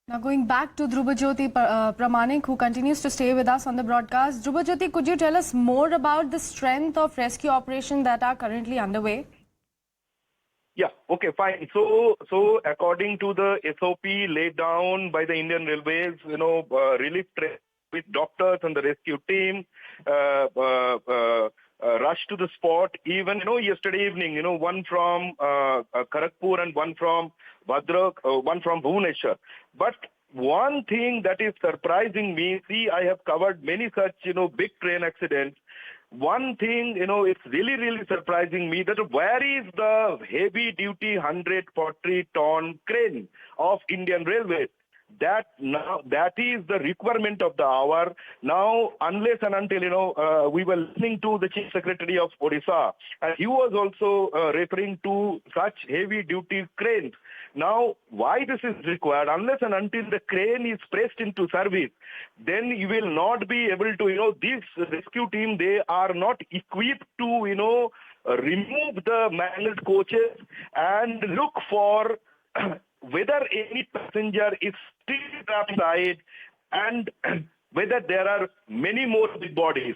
Now going back to Dhrubajyoti Pramanik, who continues to stay with us on the broadcast. Dhrubajyoti, could you tell us more about the strength of rescue operations that are currently underway? Yeah, okay, fine. So according to the SOP laid down by the Indian Railways, relief train with doctors and the rescue team rushed to the spot. Even, yesterday evening, one from Kharagpur and one from Bhadrak, one from Bhubaneswar. But one thing that is surprising me, see, I have covered many such, big train accidents. One thing, it's really surprising me that where is the heavy duty 140-ton crane of Indian Railways? That is the requirement of the hour. Now, unless and until, we were listening to the Chief Secretary of Odisha, and he was also referring to such heavy duty cranes. Now, why this is required? Unless and until the crane is pressed into service, then you will not be able to, this rescue team, they are not equipped to, remove the mangled coaches and look for whether any passenger is still trapped inside and whether there are many more dead bodies.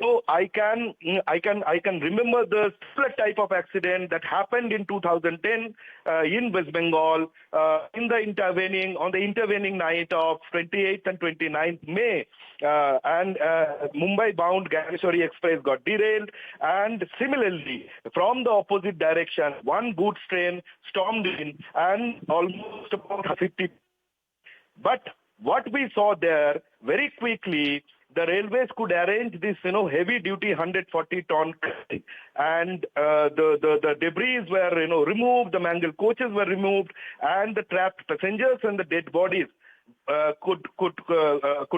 So I can remember the similar type of accident that happened in 2010 in West Bengal on the intervening night of 28th and 29th May, and Mumbai-bound Balasore Express got derailed, and similarly from the opposite direction, one goods train stormed in and almost about 50. But what we saw there very quickly, the railways could arrange this, heavy-duty 140-ton crane, and the debris were, removed, the mangled coaches were removed, and the trapped passengers and the dead bodies could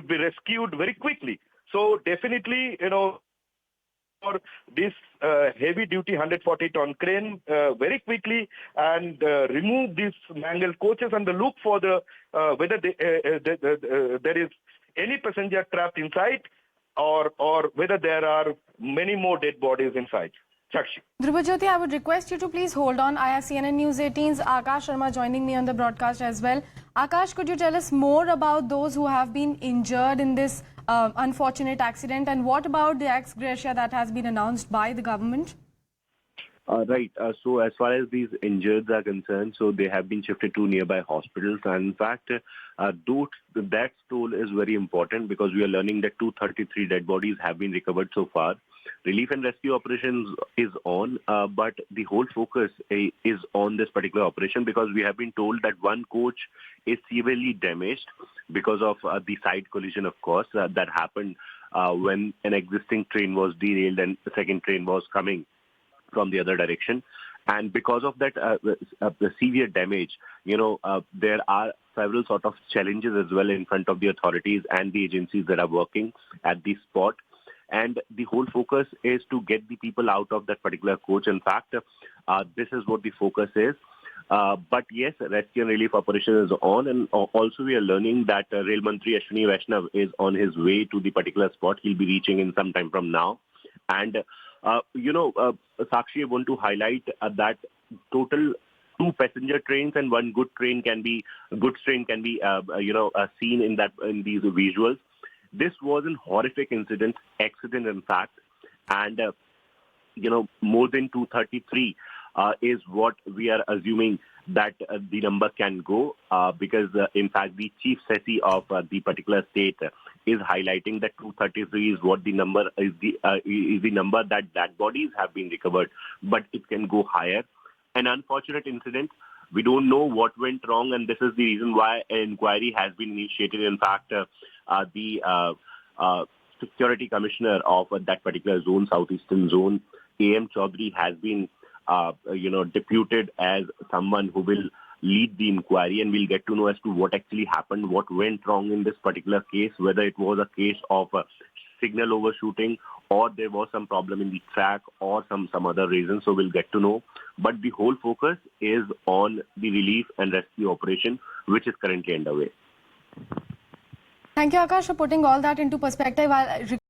be rescued very quickly. So definitely, for this heavy-duty 140-ton crane very quickly and remove these mangled coaches and look for the whether there is any passenger trapped inside or whether there are many more dead bodies inside. Sakshi. Dhrubajyoti, I would request you to please hold on. I have CNN News 18's Akash Sharma joining me on the broadcast as well. Akash, could you tell us more about those who have been injured in this unfortunate accident, and what about the ex gratia that has been announced by the government? Right. So as far as these injured are concerned, so they have been shifted to nearby hospitals. And in fact, that toll is very important because we are learning that 233 dead bodies have been recovered so far. Relief and rescue operations is on, but the whole focus is on this particular operation because we have been told that one coach is severely damaged because of the side collision, of course, that happened when an existing train was derailed and the second train was coming from the other direction. And because of that the severe damage, there are several sort of challenges as well in front of the authorities and the agencies that are working at the spot. And the whole focus is to get the people out of that particular coach. In fact, this is what the focus is. But yes, rescue and relief operation is on. And also we are learning that Rail Mantri Ashwini Vaishnav is on his way to the particular spot. He'll be reaching in some time from now. And Sakshi, I want to highlight that total 2 passenger trains and one goods train can be seen in these visuals. This was a horrific accident in fact, and more than 233 is what we are assuming that the number can go because in fact the chief SECI of the particular state is highlighting that 233 is what the number is the number that bodies have been recovered, but it can go higher. An unfortunate incident. We don't know what went wrong, and this is the reason why an inquiry has been initiated. In fact, the security commissioner of that particular zone, southeastern zone, A.M. Chaudhary, has been deputed as someone who will lead the inquiry, and we'll get to know as to what actually happened, what went wrong in this particular case, whether it was a case of signal overshooting or there was some problem in the track or some other reason. So we'll get to know. But the whole focus is on the relief and rescue operation, which is currently underway. Thank you, Akash, for putting all that into perspective.